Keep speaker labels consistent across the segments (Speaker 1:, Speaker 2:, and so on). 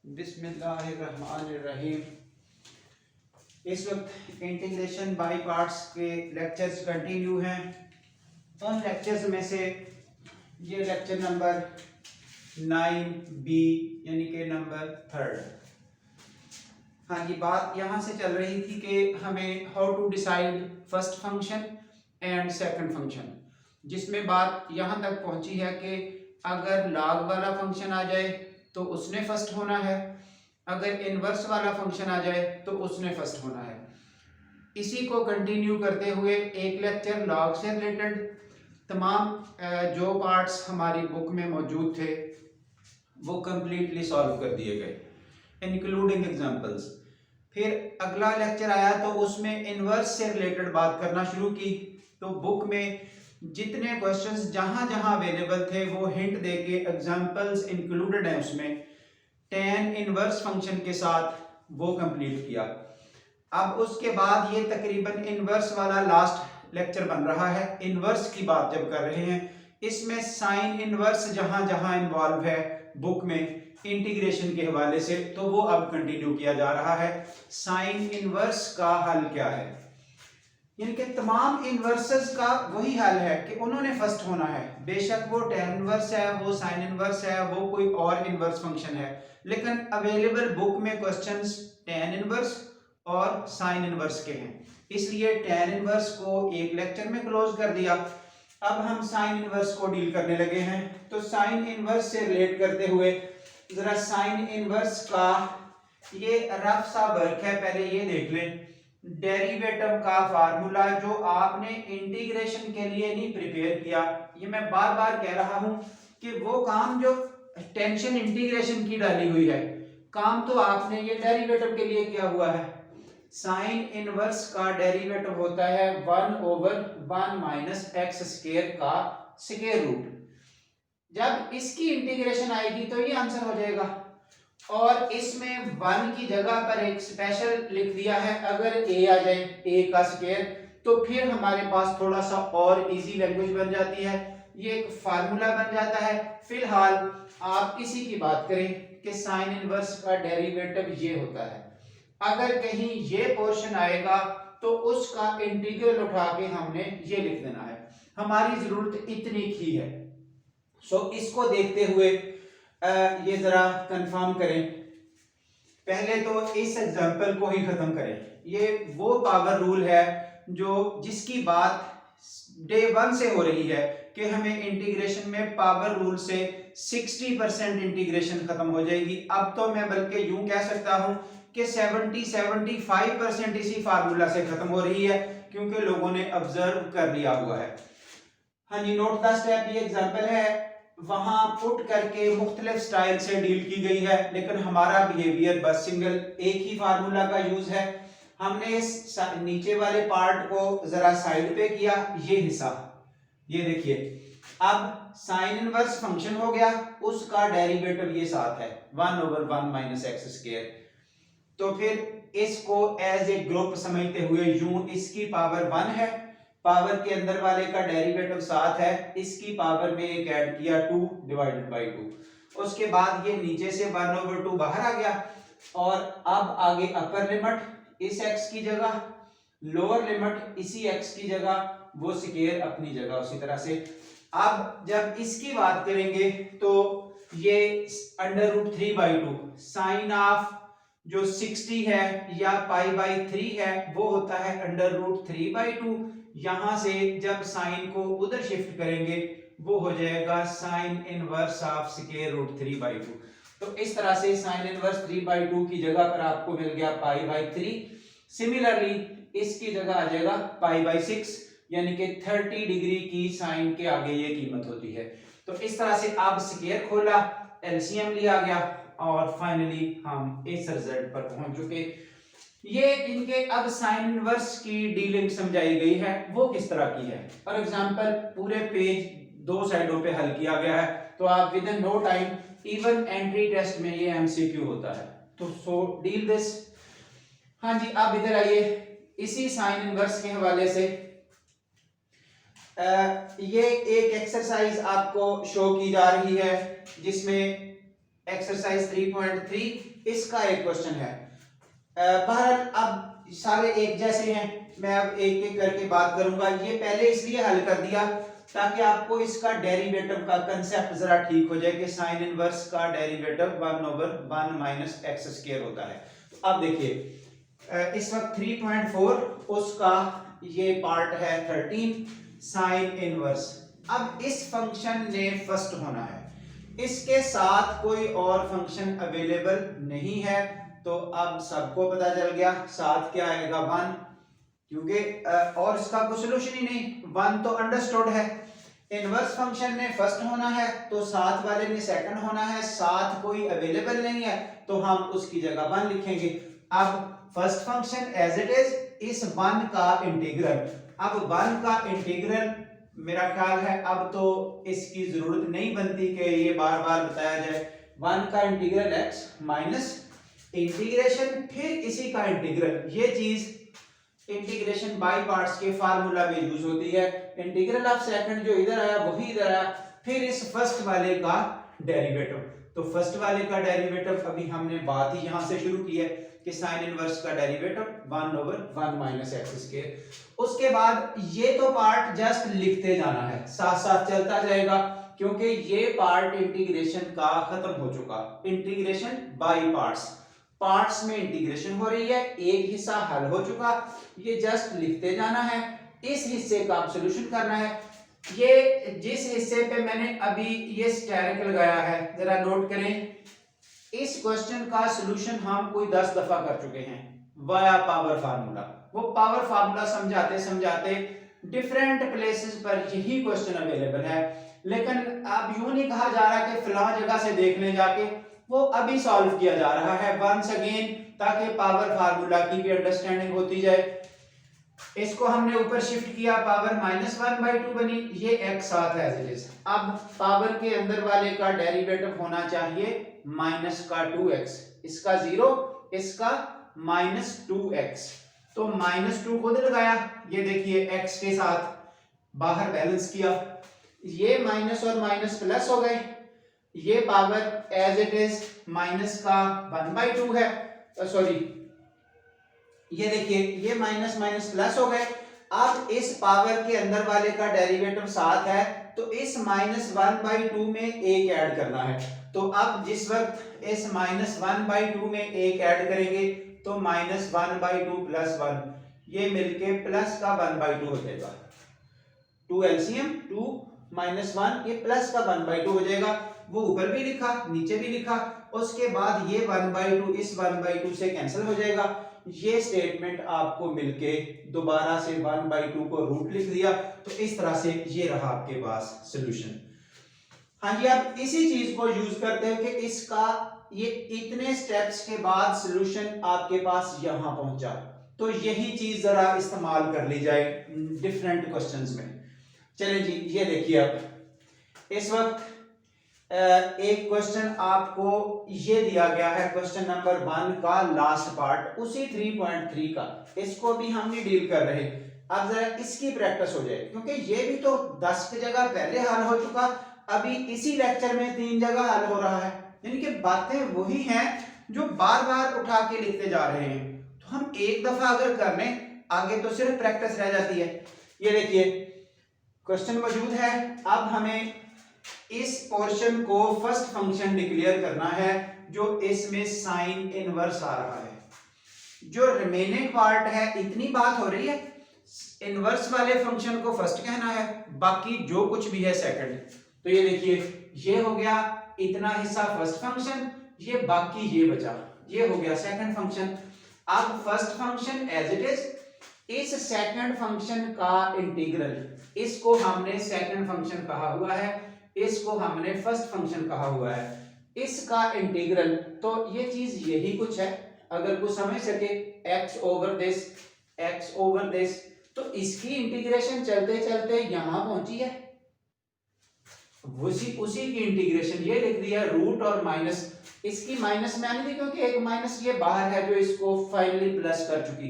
Speaker 1: बिस्मिल्लाहिर्रहमानिर्रहीम। इस वक्त इंटीग्रेशन बाय पार्ट्स के लेक्चर्स कंटिन्यू हैं। उन लेक्चर्स में से ये लेक्चर नंबर 9B यानी कि नंबर 3। हाँ जी, बात यहाँ से चल रही थी कि हमें how to decide first function and second function, जिसमें बात यहाँ तक पहुँची है कि अगर लॉग वाला फंक्शन आ जाए तो उसने फर्स्ट होना है, अगर इनवर्स वाला फंक्शन आ जाए तो उसने फर्स्ट होना है। इसी को कंटिन्यू करते हुए एक लेक्चर लॉग से रिलेटेड तमाम जो पार्ट्स हमारी बुक में मौजूद थे वो कंप्लीटली सॉल्व कर दिए गए इंक्लूडिंग एग्जांपल्स। फिर अगला लेक्चर आया तो उसमें इनवर्स से रिलेटेड बात करना शुरू की। तो बुक में जितने क्वेश्चंस जहां जहां अवेलेबल थे वो हिंट देके एग्जांपल्स इंक्लूडेड हैं उसमें, tan इनवर्स फंक्शन के साथ वो कंप्लीट किया। अब उसके बाद ये तकरीबन इनवर्स वाला लास्ट लेक्चर बन रहा है। इनवर्स की बात जब कर रहे हैं, इसमें साइन इनवर्स जहां जहां इन्वॉल्व है बुक में इंटीग्रेशन के हवाले से, तो वो अब कंटिन्यू किया जा रहा है। साइन इनवर्स का हल क्या है, यानी कि तमाम इनवर्सेस का वही हल है कि उन्होंने फर्स्ट होना है। बेशक वो tan इनवर्स है, वो साइन इनवर्स है, वो कोई और इनवर्स फंक्शन है, लेकिन अवेलेबल बुक में क्वेश्चंस tan इनवर्स और साइन इनवर्स के हैं, इसलिए tan इनवर्स को एक लेक्चर में क्लोज कर दिया। अब हम साइन इनवर्स को डील करने लगे हैं। तो साइन इनवर्स से रिलेट करते हुए जरा साइन इनवर्स का ये रफ सा वर्क है, पहले ये देख लें। डेरिवेटिव का फार्मूला जो आपने इंटीग्रेशन के लिए नहीं प्रिपेयर किया, ये मैं बार बार कह रहा हूं कि वो काम जो टेंशन इंटीग्रेशन की डाली हुई है, काम तो आपने ये डेरिवेटिव के लिए किया हुआ है। साइन इनवर्स का डेरिवेटिव होता है 1/1 माइनस एक्स स्क्वायर का स्क्वायर रूट। जब इसकी इंटीग्रेशन आएगी तो ये आंसर हो जाएगा। और इसमें 1 की जगह पर एक स्पेशल लिख दिया है, अगर a आ जाए a का स्क्वायर तो फिर हमारे पास थोड़ा सा और इजी लैंग्वेज बन जाती है, ये एक फार्मूला बन जाता है। फिलहाल आप इसी की बात करें कि साइन इनवर्स का डेरिवेटिव ये होता है। अगर कहीं ये पोर्शन आएगा तो उसका इंटीग्रल उठा के हमने ये लिख देना है, हमारी जरूरत इतनी ही है। सो इसको देखते हुए ये जरा कंफर्म करें। पहले तो इस एग्जांपल को ही खत्म करें। ये वो पावर रूल है जो जिसकी बात डे 1 से हो रही है कि हमें इंटीग्रेशन में पावर रूल से 60% इंटीग्रेशन खत्म हो जाएगी। अब तो मैं बल्कि यूं कह सकता हूं कि 70-75% इसी फार्मूला से खत्म हो रही है, क्योंकि लोगों ने ऑब्जर्व कर लिया हुआ है। हाँ जी, नोट द स्टेप, ये एग्जांपल है, वहां पुट करके मुख्तलिफ स्टाइल से डील की गई है, लेकिन हमारा बिहेवियर बस सिंगल एक ही फार्मूला का यूज है। हमने इस नीचे वाले पार्ट को जरा साइड पे किया, ये हिस्सा ये देखिए। अब साइन इनवर्स फंक्शन हो गया, उसका डेरिवेटिव ये साथ है 1/1 माइनस एक्स स्क्वायर। तो फिर इसको एज ए ग्रुप समझते हुए यूं, इसकी पावर 1 है, पावर के अंदर वाले का डेरिवेटिव 7 है, इसकी पावर में एक ऐड किया 2 डिवाइडेड बाय 2। उसके बाद ये नीचे से 1/2 बाहर आ गया, और अब आगे अपर लिमिट इस x की जगह, लोअर लिमिट इसी x की जगह, वो स्क्वायर अपनी जगह उसी तरह से। अब जब इसकी बात करेंगे तो ये √3/2 साइन ऑफ जो 60 है या π/3 है वो होता है √3/2। यहां से जब साइन को उधर शिफ्ट करेंगे वो हो जाएगा साइन इनवर्स ऑफ √3/2। तो इस तरह से साइन इनवर्स 3/2 की जगह पर आपको मिल गया π/3। सिमिलरली इसकी जगह आ जाएगा π/6, यानी कि 30 डिग्री की साइन के आगे ये कीमत होती है। तो इस तरह से अब स्क्वायर खोला, एलसीएम लिया गया, और फाइनली हम इस रिजल्ट पर पहुंच चुके। ये इनके अब साइन इनवर्स की डीलिंग समझाई गई है, वो किस तरह की है। फॉर एग्जांपल पूरे पेज 2 साइडों पे हल किया गया है, तो आप within no time, even entry test में ये एमसीक्यू होता है, तो सो डील दिस। हाँ जी, अब इधर आइए, इसी साइन इनवर्स के हवाले से ये एक एक्सरसाइज आपको शो की जा रही है, जिसमें एक्सरसाइज 3.3 इसका एक क्वेश्चन है। बहरहाल अब सारे एक जैसे हैं, मैं अब एक एक करके बात करूंगा। ये पहले इसलिए हल कर दिया ताकि आपको इसका डेरिवेटिव का कंसेप्ट जरा ठीक हो जाए कि साइन इनवर्स का डेरिवेटिव 1/1 माइनस एक्स स्क्वायर होता है। तो अब देखिए इस वक्त 3.4 उसका ये पार्ट है 13 साइन इनवर्स। अब इस फंक्शन ने फर्स्ट होना है, इसके साथ कोई और फंक्शन अवेलेबल नहीं है, तो अब सबको पता चल गया साथ क्या आएगा 1, क्योंकि और इसका कोई सोल्यूशन ही नहीं, 1 तो अंडरस्टूड है। इनवर्स फंक्शन ने फर्स्ट होना है तो साथ वाले ने सेकंड होना है, साथ कोई अवेलेबल नहीं है तो हम उसकी जगह 1 लिखेंगे। अब first function as it is, इस 1 का इंटीग्रल, अब 1 का इंटीग्रल मेरा ख्याल है अब तो इसकी जरूरत नहीं बनती कि ये बार बार बताया जाए। 1 का इंटीग्रल x माइनस इंटीग्रेशन फिर इसी का इंटीग्रल, ये चीज इंटीग्रेशन बाय पार्ट्स के फार्मूला में यूज होती है। इंटीग्रल ऑफ सेकंड जो इधर आया वही इधर आया, फिर इस फर्स्ट वाले का डेरिवेटिव। तो फर्स्ट वाले का डेरिवेटिव अभी हमने बात ही यहां से शुरू की है कि साइन इनवर्स का डेरिवेटिव 1/1 माइनस एक्स स्क्वायर। उसके बाद ये तो पार्ट जस्ट लिखते जाना है, साथ साथ चलता जाएगा, क्योंकि ये पार्ट इंटीग्रेशन का खत्म हो चुका। इंटीग्रेशन बाय पार्ट्स, पार्ट्स में इंटीग्रेशन हो रही है, एक हिस्सा हल हो चुका, ये जस्ट लिखते जाना है। इस हिस्से का आप सॉल्यूशन करना है। ये जिस हिस्से पे मैंने अभी ये स्टेरिक लगाया है जरा नोट करें, इस क्वेश्चन का सॉल्यूशन हम कोई 10 दफा कर चुके हैं वाया पावर फार्मूला। वो पावर फार्मूला समझाते समझाते डिफरेंट प्लेसेस पर यही क्वेश्चन अवेलेबल है, लेकिन अब यूं नहीं कहा जा रहा कि फलां जगह से देख लें जाके, वो अभी सॉल्व किया जा रहा है वंस अगेन, ताकि पावर फार्मूला की भी अंडरस्टैंडिंग होती जाए। इसको हमने ऊपर शिफ्ट किया, पावर -1/2 बनी, ये x साथ है एज इट इज। अब पावर के अंदर वाले का डेरिवेटिव होना चाहिए -2x, इसका 0, इसका -2x, तो -2 खुद लगाया, ये देखिए x के साथ बाहर बैलेंस किया, ये माइनस और माइनस प्लस हो गए, ये power as it is minus का 1/2 है, सॉरी ये देखिए ये माइनस माइनस प्लस हो गए। अब इस पावर के अंदर वाले का डेरिवेटिव साथ है, तो इस -1/2 में एक ऐड करना है। तो अब जिस वक्त इस -1/2 में एक ऐड करेंगे तो -1/2 + 1, ये मिलके प्लस का 1/2 हो जाएगा। 2 एलसीएम 2 -1, ये प्लस का 1/2 हो जाएगा। वो ऊपर भी लिखा नीचे भी लिखा, उसके बाद ये 1/2 इस 1/2 से कैंसिल हो जाएगा। ये स्टेटमेंट आपको मिलके दोबारा से 1/2 को रूट लिख दिया, तो इस तरह से ये रहा आपके पास सॉल्यूशन। हाँ जी, आप इसी चीज को यूज करते हो कि इसका ये इतने स्टेप्स के बाद सॉल्यूशन आपके पास यहां पहुंचा, तो यही चीज जरा इस्तेमाल कर ली जाए डिफरेंट क्वेश्चंस में। चलिए जी, ये देखिए अब इस वक्त एक क्वेश्चन आपको ये दिया गया है, क्वेश्चन नंबर 1 का लास्ट पार्ट, उसी 3.3 का, इसको भी हम नहीं डील कर रहे। अब जरा इसकी प्रैक्टिस हो जाए, क्योंकि ये भी तो 10 की जगह पहले हल हो चुका, अभी इसी लेक्चर में 3 जगह हल हो रहा है, यानी कि बातें वही हैं जो बार बार उठा के लिखते जा रहे हैं। तो हम एक दफा अगर कर लें, आगे तो सिर्फ प्रैक्टिस रह जाती है। ये देखिए क्वेश्चन मौजूद है, अब हमें इस पोर्शन को फर्स्ट फंक्शन डिक्लेयर करना है जो इसमें साइन इनवर्स आ रहा है। जो रिमेनिंग पार्ट है, इतनी बात हो रही है, इनवर्स वाले फंक्शन को फर्स्ट कहना है, बाकी जो कुछ भी है सेकंड। तो ये देखिए ये हो गया इतना हिस्सा फर्स्ट फंक्शन, ये बाकी ये बचा, ये हो गया सेकंड फंक्शन। अब first function as it is, इस सेकंड फंक्शन का इंटीग्रल, इसको हमने सेकंड फंक्शन कहा हुआ है, इसको हमने फर्स्ट फंक्शन कहा हुआ है, इसका इंटीग्रल, तो ये चीज यही कुछ है। अगर कुछ समझ सके x ओवर दिस, तो इसकी इंटीग्रेशन चलते चलते यहां पहुंची है, उसी की इंटीग्रेशन ये लिख दिया, रूट और माइनस, इसकी माइनस में आनी थी क्योंकि एक माइनस ये बाहर है जो इसको फाइनली प्लस कर चुकी,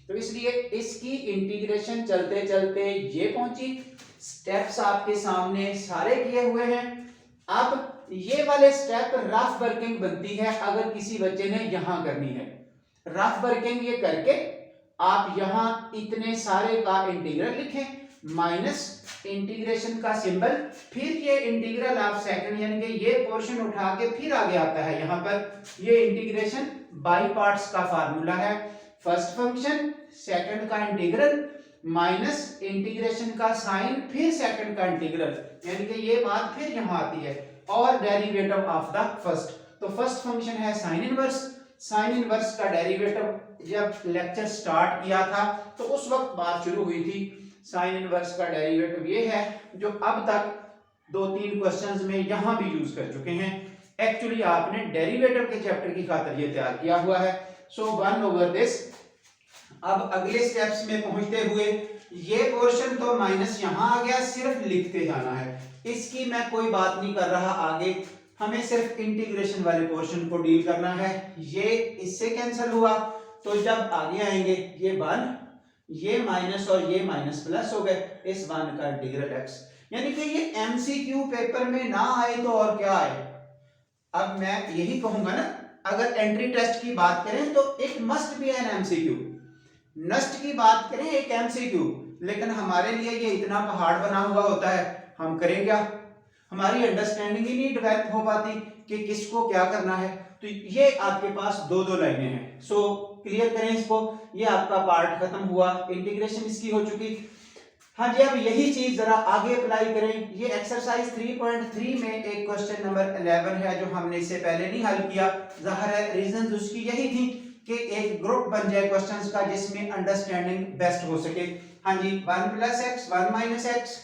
Speaker 1: तो इसलिए इसकी इंटीग्रेशन चलते चलते ये पहुंची। स्टेप्स आपके सामने सारे किए हुए हैं। अब ये वाले स्टेप रफ वर्किंग बनती है अगर किसी बच्चे ने यहां करनी है। रफ वर्किंग ये करके आप यहां इतने सारे का इंटीग्रल लिखें माइनस इंटीग्रेशन का सिंबल, फिर ये इंटीग्रल आप सेकंड यानी कि ये पोर्शन उठा के फिर आगे आता है यहां पर ये इंटीग्रेशन बाई पार्ट्स का फार्मूला है। फर्स्ट फंक्शन सेकंड का इंटीग्रल माइनस इंटीग्रेशन का साइन फिर सेकंड का इंटीग्रल, यानी कि ये बात फिर यहां आती है और डेरिवेटिव ऑफ द फर्स्ट। तो फर्स्ट फंक्शन है साइन इनवर्स। साइन इनवर्स का डेरिवेटिव जब लेक्चर स्टार्ट किया था तो उस वक्त बात शुरू हुई थी। साइन इनवर्स का डेरिवेटिव ये है जो अब तक 2-3 क्वेश्चंस में यहां भी यूज कर चुके हैं। एक्चुअली आपने डेरिवेटिव के चैप्टर की खातिर ये तैयार किया हुआ है। सो 1/this। अब अगले स्टेप्स में पहुंचते हुए ये पोर्शन तो माइनस यहां आ गया, सिर्फ लिखते जाना है, इसकी मैं कोई बात नहीं कर रहा आगे, हमें सिर्फ इंटीग्रेशन वाले पोर्शन को डील करना है। ये इससे कैंसिल हुआ तो जब आगे आएंगे ये 1, ये माइनस और ये माइनस प्लस हो गए, इस 1 का इंटीग्रल x, यानी कि ये एमसीक्यू पेपर में ना आए तो और क्या आए। अब मैं यही कहूंगा ना, अगर एंट्री टेस्ट की बात करें तो it must be an MCQ, नस्ट की बात करें एक एमसीक्यू, लेकिन हमारे लिए ये इतना पहाड़ बना हुआ होता है, हम करें क्या, हमारी अंडरस्टैंडिंग ही नहीं डेवलप हो पाती कि किसको क्या करना है। तो ये आपके पास 2-2 लाइनें हैं। सो क्लियर करें इसको, ये आपका पार्ट खत्म हुआ, इंटीग्रेशन इसकी हो चुकी। हाँ जी, अब यही चीज जरा आगे अप्लाई करें। ये एक्सरसाइज 3.3 में एक क्वेश्चन नंबर 11 है जो हमने इससे पहले नहीं हल किया। जाहिर है रीजन उसकी यही थी कि एक ग्रुप बन जाए क्वेश्चंस का जिसमें अंडरस्टैंडिंग बेस्ट हो सके। हाँ जी, 1 + x 1 - x,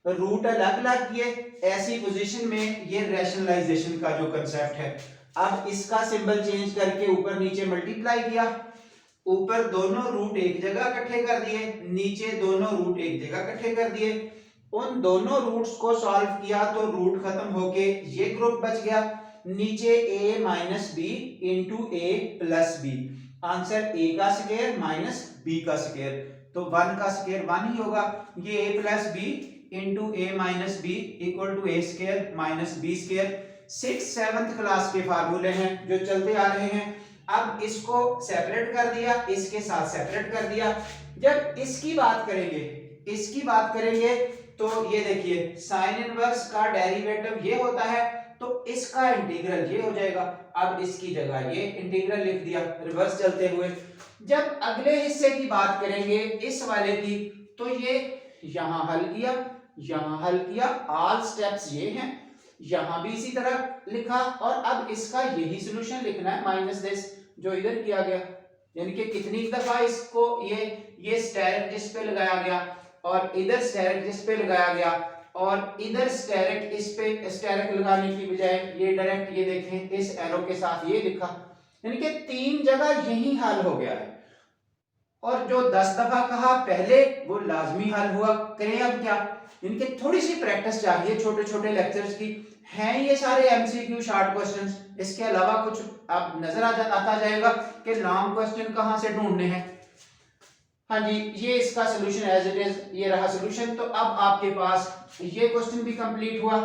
Speaker 1: रूट अलग अलग किए, ऐसी पोजीशन में ये रैशनलाइजेशन का जो कंसेप्ट है, अब इसका सिंबल चेंज करके ऊपर नीचे मल्टीप्लाई किया, ऊपर दोनों रूट एक जगह इकट्ठे कर दिए, नीचे दोनों रूट एक जगह इकट्ठे कर दिए, उन दोनों रूट्स को सॉल्व किया तो रूट खत्म होके ये ग्रुप बच गया, नीचे a - b into a + b, answer a का स्क्वायर माइनस b का स्क्वायर, तो 1 का स्क्वायर 1 ही होगा। ये a + b into a - b equal to a square minus b square. 6th 7th class के फार्मूले हैं जो चलते आ रहे हैं। अब इसको सेपरेट कर दिया, इसके साथ सेपरेट कर दिया। जब इसकी बात करेंगे तो ये देखिए साइन इनवर्स का डेरिवेटिव ये होता है तो इसका इंटीग्रल ये हो जाएगा। अब इसकी जगह ये इंटीग्रल लिख दिया रिवर्स चलते हुए। जब अगले हिस्से की बात करेंगे इस वाले की, तो ये यहां हल किया, ऑल स्टेप्स ये हैं, यहां भी इसी तरह लिखा, और अब इसका यही सॉल्यूशन लिखना है माइनस दिस जो इधर किया गया, यानी कि कितनी दफा इसको ये स्टेरिक जिस पे लगाया गया और इधर स्टेरिक जिस पे लगाया गया और इधर स्टेरिक इस पे स्टेरिक लगाने की बजाय ये डायरेक्ट ये देखें इस एरो के साथ ये लिखा, यानी कि 3 जगह यही हल हो गया है। और जो 10 दफा कहा पहले वो लाजमी हल हुआ। करें अब क्या, इनके थोड़ी सी प्रैक्टिस चाहिए छोटे छोटे लेक्चर्स की। हैं ये सारे एमसीक्यू शॉर्ट क्वेश्चंस, इसके अलावा कुछ अब नजर आता जाएगा कि लॉन्ग क्वेश्चन कहां से ढूंढने हैं। हाँ जी, ये इसका सोल्यूशन एज इट इज, ये रहा सोल्यूशन। तो अब आपके पास ये क्वेश्चन भी कंप्लीट हुआ।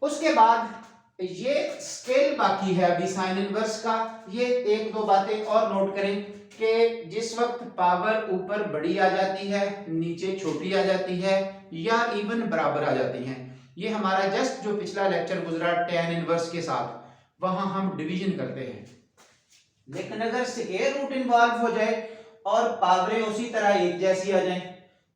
Speaker 1: उसके बाद ये स्केल बाकी है अभी साइन इनवर्स का। ये 1-2 बातें और नोट करें कि जिस वक्त पावर ऊपर बड़ी आ जाती है नीचे छोटी आ जाती है या इवन बराबर आ जाती है, ये हमारा जस्ट जो पिछला लेक्चर गुजरा tan इनवर्स के साथ, वहां हम डिवीजन करते हैं। लेकिन अगर स्क्वायर रूट इन्वॉल्व हो जाए और पावरें उसी तरह एक जैसी आ जाएं,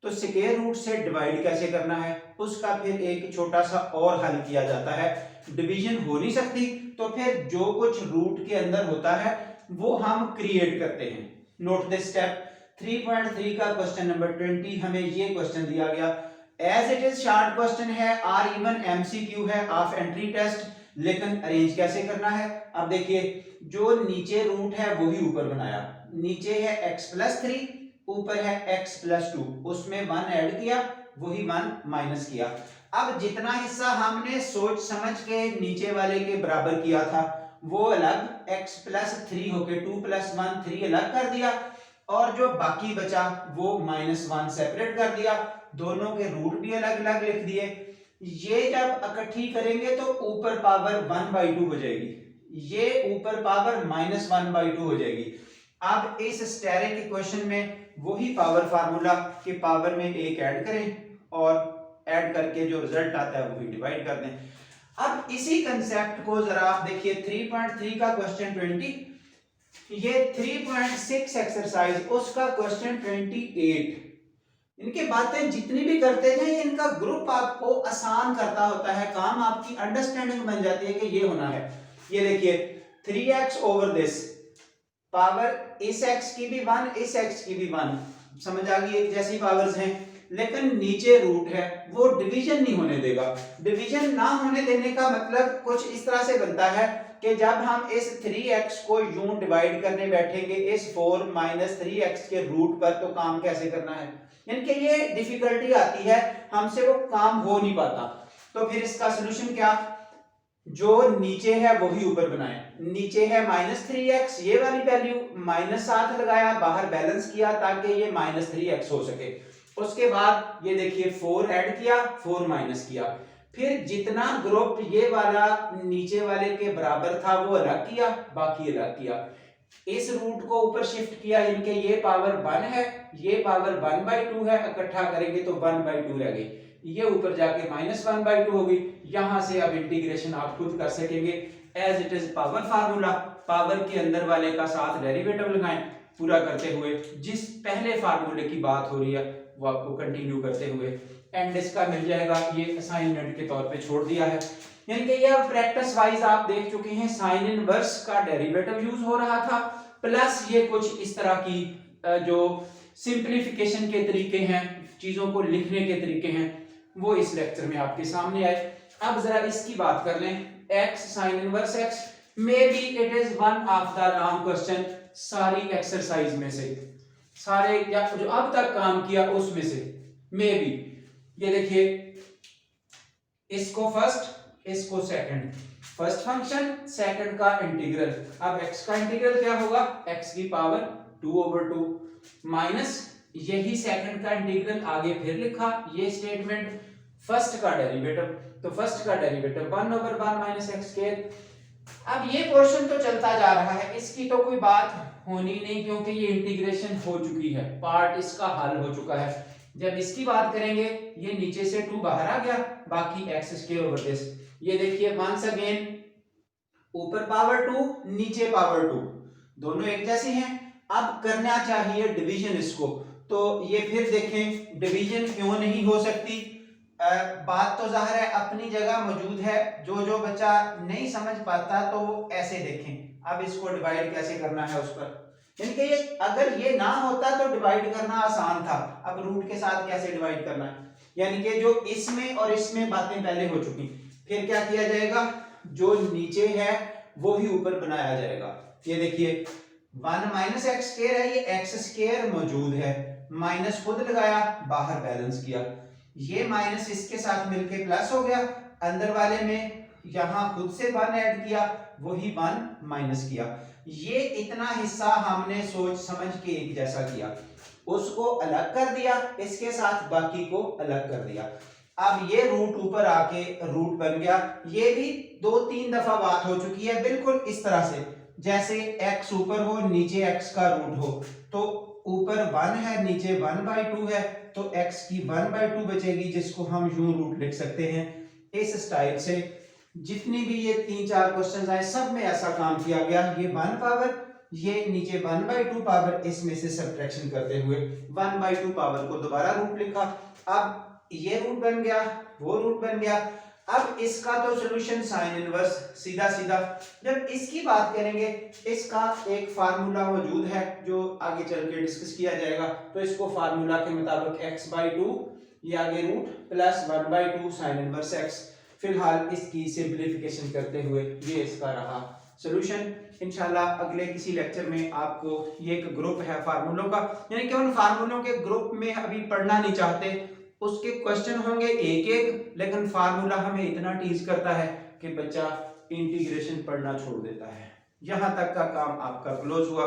Speaker 1: तो स्क्वायर रूट से डिवाइड कैसे करना है उसका फिर एक छोटा सा और हल किया जाता है। डिवीजन हो नहीं सकती तो फिर जो कुछ रूट के अंदर होता है वो हम क्रिएट करते हैं। Note this step. 3.3 का क्वेश्चन नंबर 20 हमें ये क्वेश्चन दिया गया। As it is short question है और इवन एमसीक्यू है ऑफ एंट्री टेस्ट, लेकिन अरेंज कैसे करना है। अब देखिए जो नीचे रूट है वही ऊपर बनाया, नीचे है x + 3, ऊपर है x + 2, उसमें 1 ऐड किया, वही 1 माइनस किया। अब जितना हिस्सा हमने सोच समझ के नीचे वाले के बराबर किया था वो अलग, x + 3 होके 2 + 1 3 अलग कर दिया, और जो बाकी बचा वो -1 सेपरेट कर दिया, दोनों के रूट भी अलग अलग लिख दिए। ये जब इकट्ठी करेंगे तो ऊपर पावर 1/2 हो जाएगी, ये ऊपर पावर -1/2 हो जाएगी। अब इस स्टेरिक इक्वेशन में वही पावर फार्मूला के पावर में एक ऐड करें और ऐड करके जो रिजल्ट आता है वही डिवाइड कर दें। अब इसी कंसेप्ट को जरा आप देखिए 3.3 का क्वेश्चन 20, ये 3.6 एक्सरसाइज उसका क्वेश्चन 28। इनकी बातें जितनी भी करते हैं इनका ग्रुप आपको आसान करता होता है काम, आपकी अंडरस्टैंडिंग बन जाती है कि ये होना है। ये देखिए 3x ओवर दिस, पावर इस x की भी 1 इस x की भी 1, समझ आ गई, एक जैसी पावर्स हैं, लेकिन नीचे रूट है वो डिवीजन नहीं होने देगा। डिवीजन ना होने देने का मतलब कुछ इस तरह से बनता है कि जब हम इस 3x को यूं डिवाइड करने बैठेंगे इस 4 - 3x के रूट पर, तो काम कैसे करना है, यानी कि ये डिफिकल्टी आती है, हमसे वो काम हो नहीं पाता। तो फिर इसका सोल्यूशन क्या, जो नीचे है वही ऊपर बनाए। नीचे है -3x, ये वाली वैल्यू -7 लगाया, बाहर बैलेंस किया ताकि ये -3x हो सके। उसके बाद ये देखिए 4 ऐड किया, 4 माइनस किया, फिर जितना ग्रुप ये वाला नीचे वाले के बराबर था वो अलग किया, बाकी अलग किया। इस रूट को ऊपर शिफ्ट किया, इनके ये पावर 1 है, ये पावर 1/2 है, इकट्ठा करेंगे तो 1/2 रह गई, ये ऊपर जाके -1/2 होगी। यहां से अब इंटीग्रेशन आप खुद कर सकेंगे as it is power formula, power के अंदर वाले का साथ डेरिवेटिव लगाएं पूरा करते हुए, जिस पहले फार्मूले की बात हो रही है वो आपको कंटिन्यू करते हुए एंड इसका मिल जाएगा। ये असाइनमेंट के तौर पे छोड़ दिया है, यानी कि ये अब प्रैक्टिस वाइज आप देख चुके हैं, साइन इनवर्स का डेरिवेटिव यूज हो रहा था, प्लस ये कुछ इस तरह की जो सिंप्लीफिकेशन के तरीके हैं, चीजों को लिखने के तरीके हैं, वो इस लेक्चर में आपके सामने आए। अब जरा इसकी बात कर लें, x sin inverse x, may be it is one of the long question, सारी एक्सरसाइज में से, सारे या जो अब तक काम किया उसमें से मे बी। ये देखिए इसको फर्स्ट, इसको सेकंड, फर्स्ट फंक्शन सेकंड का इंटीग्रल, अब x का इंटीग्रल क्या होगा, x की पावर 2/2 माइनस यही सेकंड का इंटीग्रल, आगे फिर लिखा ये स्टेटमेंट, फर्स्ट का डेरिवेटिव, तो फर्स्ट का डेरिवेटिव 1/1 माइनस x स्क्वायर। अब ये पोर्शन तो चलता जा रहा है, इसकी तो कोई बात होनी नहीं क्योंकि ये इंटीग्रेशन हो चुकी है, पार्ट इसका हल हो चुका है। जब इसकी बात करेंगे ये नीचे से 2 बाहर आ गया, बाकी x स्क्वायर ओवर दिस। ये देखिए वंस अगेन ऊपर पावर 2 नीचे पावर 2, दोनों एक जैसे हैं। अब करना चाहिए डिवीजन इसको, तो ये फिर देखें डिवीजन क्यों नहीं हो सकती। बात तो जाहिर है अपनी जगह मौजूद है, जो बच्चा नहीं समझ पाता तो वो ऐसे देखें अब इसको डिवाइड कैसे करना है उस पर, यानी कि ये अगर ये ना होता तो डिवाइड करना आसान था, अब रूट के साथ कैसे डिवाइड करना है, यानी कि जो इसमें और इसमें बातें पहले हो चुकी, फिर क्या किया जाएगा, जो नीचे है वो ही ऊपर बनाया जाएगा। ये देखिए 1 माइनस एक्स स्क्वायर है, ये एक्स स्क्वायर मौजूद है, माइनस खुद लगाया, बाहर बैलेंस किया, ये माइनस इसके साथ मिलके प्लस हो गया, अंदर वाले में यहां खुद से 1 ऐड किया, वही 1 माइनस किया। ये इतना हिस्सा हमने सोच समझ के एक जैसा किया, उसको अलग कर दिया, इसके साथ बाकी को अलग कर दिया। अब ये रूट ऊपर आके रूट बन गया, ये भी 2-3 दफा बात हो चुकी है, बिल्कुल इस तरह से जैसे x ऊपर हो नीचे x का रूट हो, तो ऊपर 1 है नीचे 1/2 है, तो x की 1/2 बचेगी, जिसको हम यूं रूट लिख सकते हैं इस स्टाइल से। जितनी भी ये 3-4 क्वेश्चंस आए सब में ऐसा काम किया गया, ये 1 पावर, ये नीचे 1/2 पावर, इसमें से सब्ट्रैक्शन करते हुए 1/2 पावर को दोबारा रूट लिखा, अब ये रूट बन गया, वो रूट बन गया। अब इसका तो सॉल्यूशन साइन इनवर्स सीधा सीधा। जब इसकी बात करेंगे, इसका एक फार्मूला मौजूद है जो आगे चल के डिस्कस किया जाएगा, तो इसको फार्मूला के मुताबिक x/2 ये आगे root plus 1/2 sine inverse x, फिलहाल इसकी सिंप्लीफिकेशन करते हुए ये इसका रहा सॉल्यूशन। इंशाल्लाह अगले किसी लेक्चर में आपको ये एक ग्रुप है फार्मूलों का, यानी कि उन फार्मूलों के ग्रुप में अभी पढ़ना नहीं चाहते, उसके क्वेश्चन होंगे एक एक, लेकिन फार्मूला हमें इतना टीज करता है कि बच्चा इंटीग्रेशन पढ़ना छोड़ देता है। यहां तक का काम आपका क्लोज हुआ।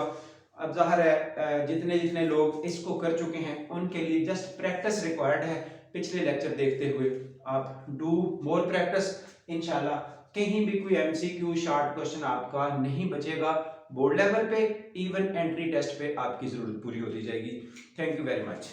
Speaker 1: अब जाहिर है जितने जितने लोग इसको कर चुके हैं उनके लिए जस्ट प्रैक्टिस रिक्वायर्ड है, पिछले लेक्चर देखते हुए आप डू मोर प्रैक्टिस, इंशाल्लाह कहीं भी कोई एमसीक्यू शॉर्ट क्वेश्चन आपका नहीं बचेगा। बोर्ड लेवल पे, इवन एंट्री टेस्ट पे आपकी जरूरत पूरी होती जाएगी। Thank you very much.